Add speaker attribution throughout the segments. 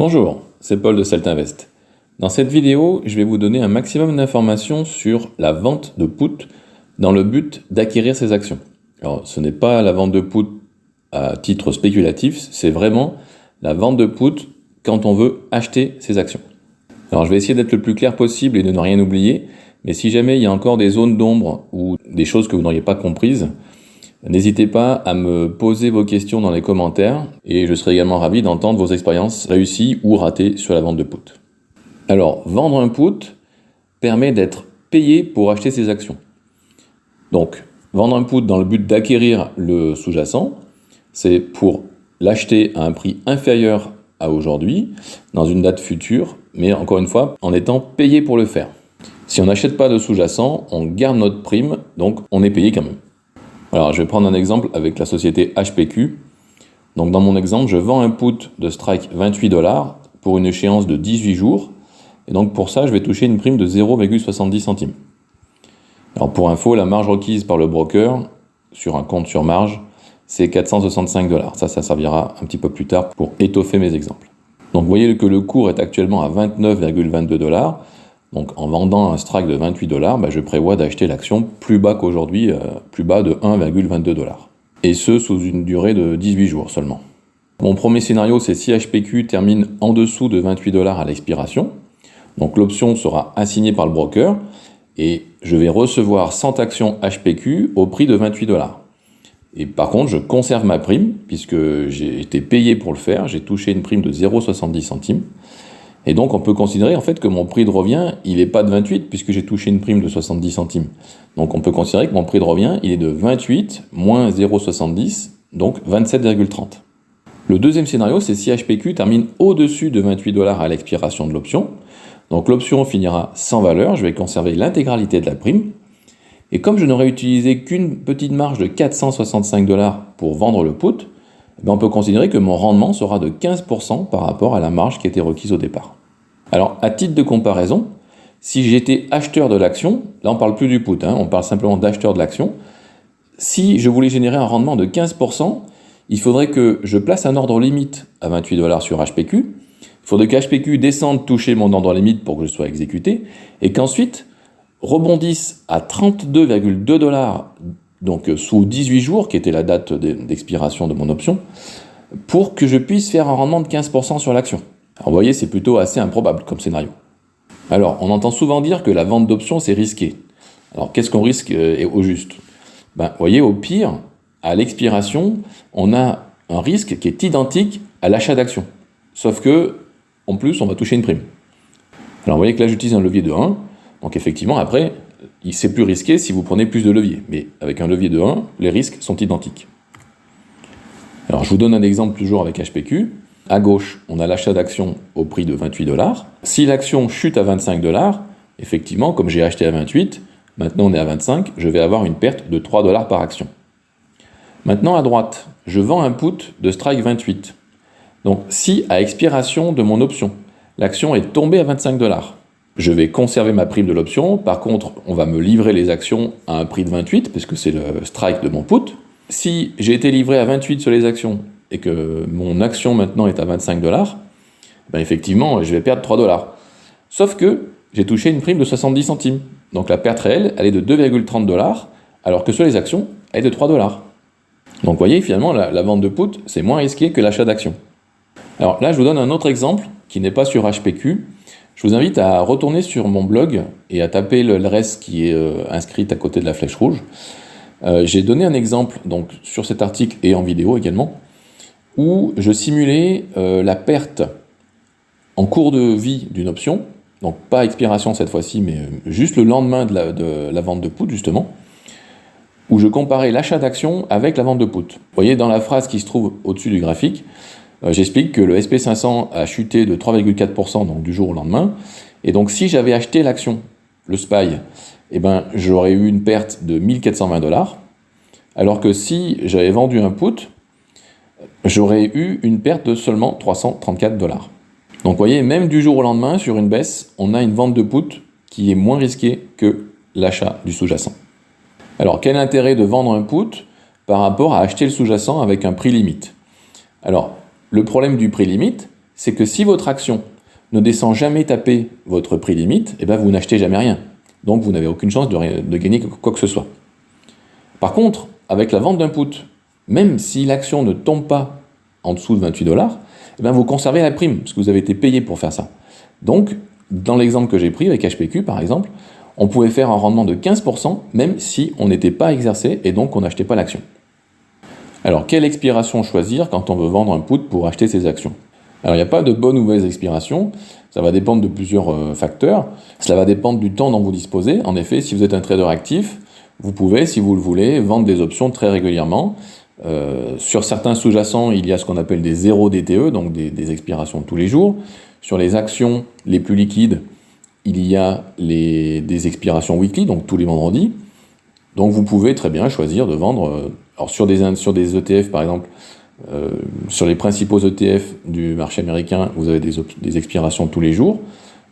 Speaker 1: Bonjour, c'est Paul de Celtinvest. Dans cette vidéo, je vais vous donner un maximum d'informations sur la vente de put dans le but d'acquérir ces actions. Alors, ce n'est pas la vente de put à titre spéculatif, c'est vraiment la vente de put quand on veut acheter ces actions. Alors, je vais essayer d'être le plus clair possible et de ne rien oublier, mais si jamais il y a encore des zones d'ombre ou des choses que vous n'auriez pas comprises, n'hésitez pas à me poser vos questions dans les commentaires et je serai également ravi d'entendre vos expériences réussies ou ratées sur la vente de put. Alors, vendre un put permet d'être payé pour acheter ses actions. Donc, vendre un put dans le but d'acquérir le sous-jacent, c'est pour l'acheter à un prix inférieur à aujourd'hui, dans une date future, mais encore une fois, en étant payé pour le faire. Si on n'achète pas de sous-jacent, on garde notre prime, donc on est payé quand même. Alors, je vais prendre un exemple avec la société HPQ. Donc, dans mon exemple, je vends un put de strike $28 pour une échéance de 18 jours. Et donc, pour ça, je vais toucher une prime de 0,70 centimes. Alors, pour info, la marge requise par le broker sur un compte sur marge, c'est $465. Ça servira un petit peu plus tard pour étoffer mes exemples. Donc, vous voyez que le cours est actuellement à $29,22. Donc en vendant un strike de $28, je prévois d'acheter l'action plus bas qu'aujourd'hui, plus bas de $1,22. Et ce, sous une durée de 18 jours seulement. Mon premier scénario, c'est si HPQ termine en dessous de $28 à l'expiration. Donc l'option sera assignée par le broker et je vais recevoir 100 actions HPQ au prix de $28. Et par contre, je conserve ma prime puisque j'ai été payé pour le faire. J'ai touché une prime de 0,70 centimes. Et donc, on peut considérer en fait que mon prix de revient, il n'est pas de 28 puisque j'ai touché une prime de 70 centimes. Donc, on peut considérer que mon prix de revient, il est de 28 moins 0,70, donc 27,30. Le deuxième scénario, c'est si HPQ termine au-dessus de $28 à l'expiration de l'option. Donc, l'option finira sans valeur, je vais conserver l'intégralité de la prime. Et comme je n'aurai utilisé qu'une petite marge de $465 pour vendre le put, on peut considérer que mon rendement sera de 15% par rapport à la marge qui était requise au départ. Alors, à titre de comparaison, si j'étais acheteur de l'action, là on ne parle plus du put, on parle simplement d'acheteur de l'action, si je voulais générer un rendement de 15%, il faudrait que je place un ordre limite à $28 sur HPQ, il faudrait que HPQ descende toucher mon ordre limite pour que je sois exécuté, et qu'ensuite rebondisse à $32,2, donc sous 18 jours, qui était la date d'expiration de mon option, pour que je puisse faire un rendement de 15% sur l'action. Alors vous voyez, c'est plutôt assez improbable comme scénario. Alors, on entend souvent dire que la vente d'options, c'est risqué. Alors, qu'est-ce qu'on risque au juste ? Vous voyez, au pire, à l'expiration, on a un risque qui est identique à l'achat d'actions. Sauf que, en plus, on va toucher une prime. Alors, vous voyez que là, j'utilise un levier de 1. Donc, effectivement, après, c'est plus risqué si vous prenez plus de leviers. Mais avec un levier de 1, les risques sont identiques. Alors, je vous donne un exemple toujours avec HPQ. À gauche, on a l'achat d'actions au prix de $28. Si l'action chute à $25, effectivement, comme j'ai acheté à 28, maintenant on est à 25, je vais avoir une perte de $3 par action. Maintenant, à droite, je vends un put de strike 28. Donc, si à expiration de mon option, l'action est tombée à $25, je vais conserver ma prime de l'option. Par contre, on va me livrer les actions à un prix de 28, puisque c'est le strike de mon put. Si j'ai été livré à 28 sur les actions et que mon action maintenant est à $25, effectivement, je vais perdre $3. Sauf que j'ai touché une prime de 70 centimes. Donc la perte réelle, elle est de $2,30, alors que sur les actions, elle est de $3. Donc vous voyez, finalement, la vente de put, c'est moins risqué que l'achat d'actions. Alors là, je vous donne un autre exemple qui n'est pas sur HPQ. Je vous invite à retourner sur mon blog et à taper l'adresse qui est inscrite à côté de la flèche rouge. J'ai donné un exemple donc, sur cet article et en vidéo également, où je simulais la perte en cours de vie d'une option, donc pas expiration cette fois-ci, mais juste le lendemain de la vente de put justement, où je comparais l'achat d'actions avec la vente de put. Vous voyez dans la phrase qui se trouve au-dessus du graphique, j'explique que le SP500 a chuté de 3,4% donc du jour au lendemain. Et donc, si j'avais acheté l'action, le SPY, j'aurais eu une perte de $1 420. Alors que si j'avais vendu un put, j'aurais eu une perte de seulement $334. Donc, vous voyez, même du jour au lendemain, sur une baisse, on a une vente de put qui est moins risquée que l'achat du sous-jacent. Alors, quel intérêt de vendre un put par rapport à acheter le sous-jacent avec un prix limite ? Alors, le problème du prix limite, c'est que si votre action ne descend jamais taper votre prix limite, eh ben vous n'achetez jamais rien. Donc vous n'avez aucune chance de gagner quoi que ce soit. Par contre, avec la vente d'un put, même si l'action ne tombe pas en dessous de 28 $, eh ben vous conservez la prime, parce que vous avez été payé pour faire ça. Donc, dans l'exemple que j'ai pris avec HPQ par exemple, on pouvait faire un rendement de 15% même si on n'était pas exercé et donc on n'achetait pas l'action. Alors, quelle expiration choisir quand on veut vendre un put pour acheter ses actions? Alors, il n'y a pas de bonne ou mauvaise expiration, ça va dépendre de plusieurs facteurs. Cela va dépendre du temps dont vous disposez. En effet, si vous êtes un trader actif, vous pouvez, si vous le voulez, vendre des options très régulièrement. Sur certains sous-jacents, il y a ce qu'on appelle des 0 DTE, donc des expirations tous les jours. Sur les actions les plus liquides, il y a des expirations weekly, donc tous les vendredis. Donc vous pouvez très bien choisir de vendre, alors sur des ETF par exemple, sur les principaux ETF du marché américain, vous avez des expirations tous les jours.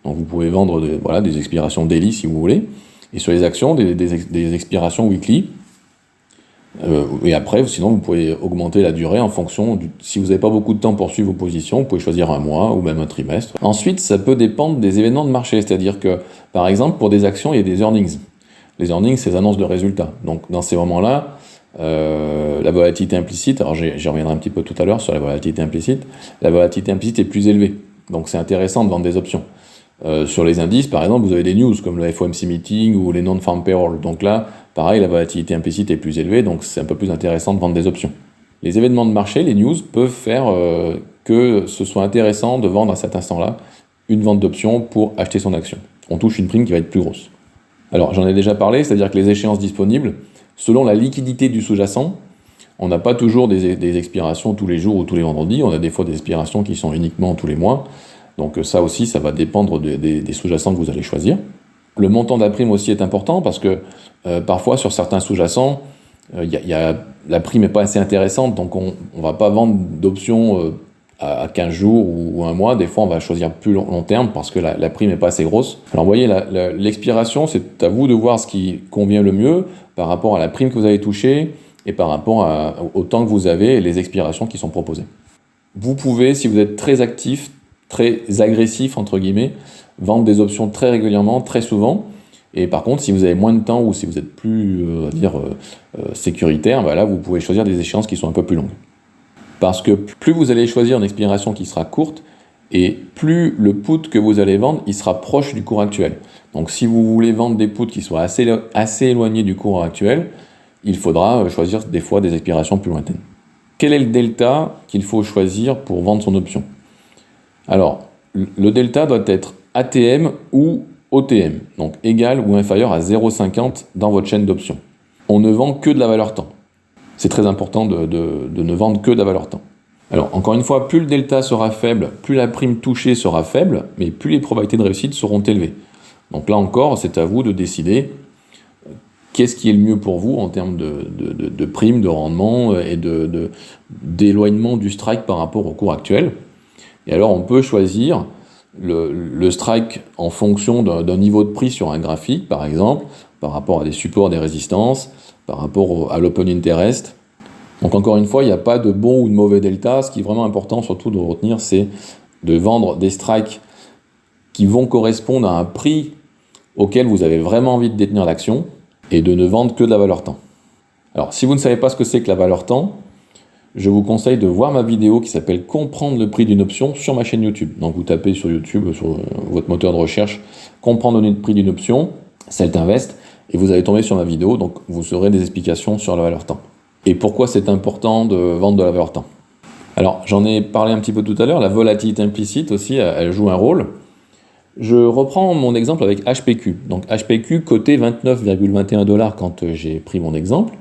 Speaker 1: Donc vous pouvez vendre des expirations daily si vous voulez. Et sur les actions, des expirations weekly. Et après, sinon, vous pouvez augmenter la durée en fonction si vous n'avez pas beaucoup de temps pour suivre vos positions, vous pouvez choisir un mois ou même un trimestre. Ensuite, ça peut dépendre des événements de marché, c'est-à-dire que, par exemple, pour des actions, il y a des earnings. Les earnings, c'est les annonces de résultats. Donc, dans ces moments-là, la volatilité implicite, alors j'y reviendrai un petit peu tout à l'heure sur la volatilité implicite est plus élevée. Donc, c'est intéressant de vendre des options. Sur les indices, par exemple, vous avez des news comme le FOMC meeting ou les non-farm payroll. Donc là, pareil, la volatilité implicite est plus élevée, donc c'est un peu plus intéressant de vendre des options. Les événements de marché, les news, peuvent faire que ce soit intéressant de vendre à cet instant-là une vente d'options pour acheter son action. On touche une prime qui va être plus grosse. Alors, j'en ai déjà parlé, c'est-à-dire que les échéances disponibles, selon la liquidité du sous-jacent, on n'a pas toujours des expirations tous les jours ou tous les vendredis, on a des fois des expirations qui sont uniquement tous les mois. Donc ça aussi, ça va dépendre des sous-jacents que vous allez choisir. Le montant de la prime aussi est important parce que parfois sur certains sous-jacents, la prime n'est pas assez intéressante, donc on ne va pas vendre d'options à 15 jours ou un mois. Des fois, on va choisir plus long terme parce que la prime n'est pas assez grosse. Alors vous voyez, l'expiration, c'est à vous de voir ce qui convient le mieux par rapport à la prime que vous avez touchée et par rapport au temps que vous avez et les expirations qui sont proposées. Vous pouvez, si vous êtes très actif, très agressif, entre guillemets, vendre des options très régulièrement, très souvent. Et par contre, si vous avez moins de temps ou si vous êtes plus, sécuritaire, là, vous pouvez choisir des échéances qui sont un peu plus longues. Parce que plus vous allez choisir une expiration qui sera courte, et plus le put que vous allez vendre, il sera proche du cours actuel. Donc si vous voulez vendre des puts qui soient assez éloignés du cours actuel, il faudra choisir des fois des expirations plus lointaines. Quel est le delta qu'il faut choisir pour vendre son option ? Alors, le delta doit être ATM ou OTM, donc égal ou inférieur à 0,50 dans votre chaîne d'options. On ne vend que de la valeur temps. C'est très important de ne vendre que de la valeur temps. Alors, encore une fois, plus le delta sera faible, plus la prime touchée sera faible, mais plus les probabilités de réussite seront élevées. Donc là encore, c'est à vous de décider qu'est-ce qui est le mieux pour vous en termes de prime, de rendement et d'éloignement du strike par rapport au cours actuel. Et alors, on peut choisir le strike en fonction d'un niveau de prix sur un graphique, par exemple, par rapport à des supports, des résistances, par rapport à l'open interest. Donc encore une fois, il n'y a pas de bon ou de mauvais delta. Ce qui est vraiment important, surtout de retenir, c'est de vendre des strikes qui vont correspondre à un prix auquel vous avez vraiment envie de détenir l'action et de ne vendre que de la valeur temps. Alors, si vous ne savez pas ce que c'est que la valeur temps, je vous conseille de voir ma vidéo qui s'appelle « Comprendre le prix d'une option » sur ma chaîne YouTube. Donc vous tapez sur YouTube, sur votre moteur de recherche « Comprendre le prix d'une option », Celtinvest, et vous allez tomber sur ma vidéo, donc vous aurez des explications sur la valeur temps. Et pourquoi c'est important de vendre de la valeur temps ? Alors, j'en ai parlé un petit peu tout à l'heure, la volatilité implicite aussi, elle joue un rôle. Je reprends mon exemple avec HPQ. Donc HPQ coté 29,21 $ quand j'ai pris mon exemple.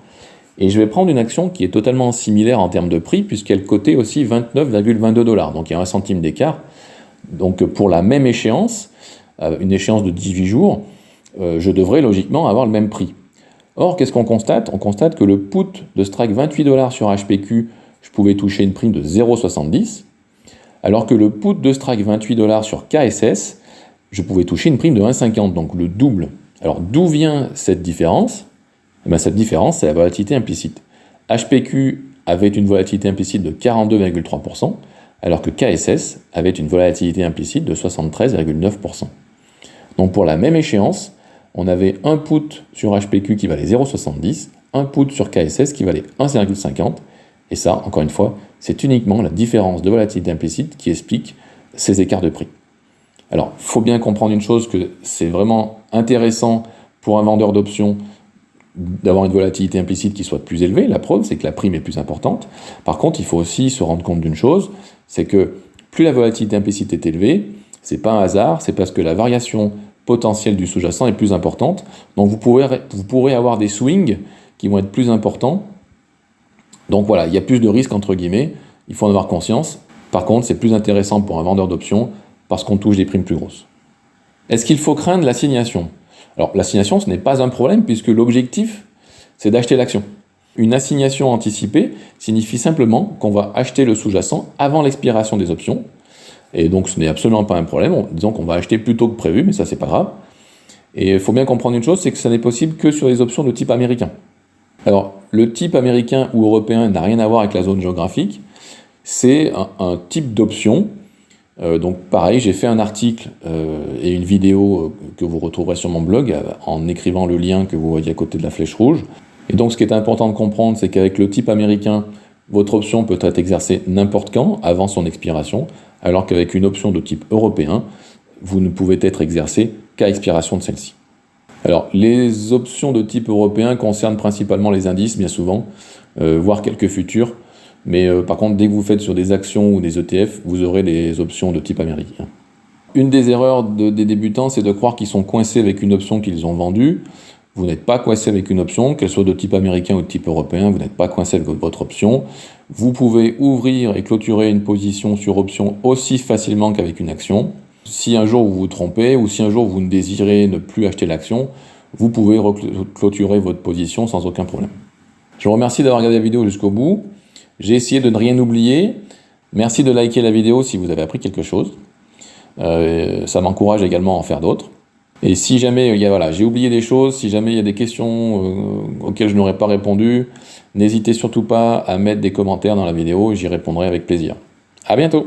Speaker 1: Et je vais prendre une action qui est totalement similaire en termes de prix, puisqu'elle cotait aussi 29,22 $. Donc il y a 1 centime d'écart. Donc pour la même échéance, une échéance de 18 jours, je devrais logiquement avoir le même prix. Or, qu'est-ce qu'on constate ? On constate que le put de strike 28 $ sur HPQ, je pouvais toucher une prime de 0,70, alors que le put de strike 28 $ sur KSS, je pouvais toucher une prime de 1,50, donc le double. Alors d'où vient cette différence ? Cette différence, c'est la volatilité implicite. HPQ avait une volatilité implicite de 42,3%, alors que KSS avait une volatilité implicite de 73,9%. Donc pour la même échéance, on avait un put sur HPQ qui valait 0,70, un put sur KSS qui valait 1,50, et ça, encore une fois, c'est uniquement la différence de volatilité implicite qui explique ces écarts de prix. Alors, il faut bien comprendre une chose, que c'est vraiment intéressant pour un vendeur d'options d'avoir une volatilité implicite qui soit plus élevée. La preuve, c'est que la prime est plus importante. Par contre, il faut aussi se rendre compte d'une chose, c'est que plus la volatilité implicite est élevée, c'est pas un hasard, c'est parce que la variation potentielle du sous-jacent est plus importante. Donc vous pourrez avoir des swings qui vont être plus importants. Donc voilà, il y a plus de risques entre guillemets, il faut en avoir conscience. Par contre, c'est plus intéressant pour un vendeur d'options parce qu'on touche des primes plus grosses. Est-ce qu'il faut craindre l'assignation ? Alors l'assignation, ce n'est pas un problème puisque l'objectif, c'est d'acheter l'action. Une assignation anticipée signifie simplement qu'on va acheter le sous-jacent avant l'expiration des options. Et donc ce n'est absolument pas un problème, disons qu'on va acheter plus tôt que prévu, mais ça c'est pas grave. Et il faut bien comprendre une chose, c'est que ça n'est possible que sur les options de type américain. Alors le type américain ou européen n'a rien à voir avec la zone géographique, c'est un type d'option. Donc pareil, j'ai fait un article et une vidéo que vous retrouverez sur mon blog en écrivant le lien que vous voyez à côté de la flèche rouge. Et donc ce qui est important de comprendre, c'est qu'avec le type américain, votre option peut être exercée n'importe quand, avant son expiration, alors qu'avec une option de type européen, vous ne pouvez être exercé qu'à expiration de celle-ci. Alors, les options de type européen concernent principalement les indices, bien souvent, voire quelques futurs, mais par contre, dès que vous faites sur des actions ou des ETF, vous aurez des options de type américain. Une des erreurs des débutants, c'est de croire qu'ils sont coincés avec une option qu'ils ont vendue. Vous n'êtes pas coincé avec une option, qu'elle soit de type américain ou de type européen, vous n'êtes pas coincé avec votre option. Vous pouvez ouvrir et clôturer une position sur option aussi facilement qu'avec une action. Si un jour vous vous trompez ou si un jour vous ne désirez ne plus acheter l'action, vous pouvez clôturer votre position sans aucun problème. Je vous remercie d'avoir regardé la vidéo jusqu'au bout. J'ai essayé de ne rien oublier. Merci de liker la vidéo si vous avez appris quelque chose. Ça m'encourage également à en faire d'autres. Et si jamais j'ai oublié des choses, si jamais il y a des questions auxquelles je n'aurais pas répondu, n'hésitez surtout pas à mettre des commentaires dans la vidéo, j'y répondrai avec plaisir. À bientôt!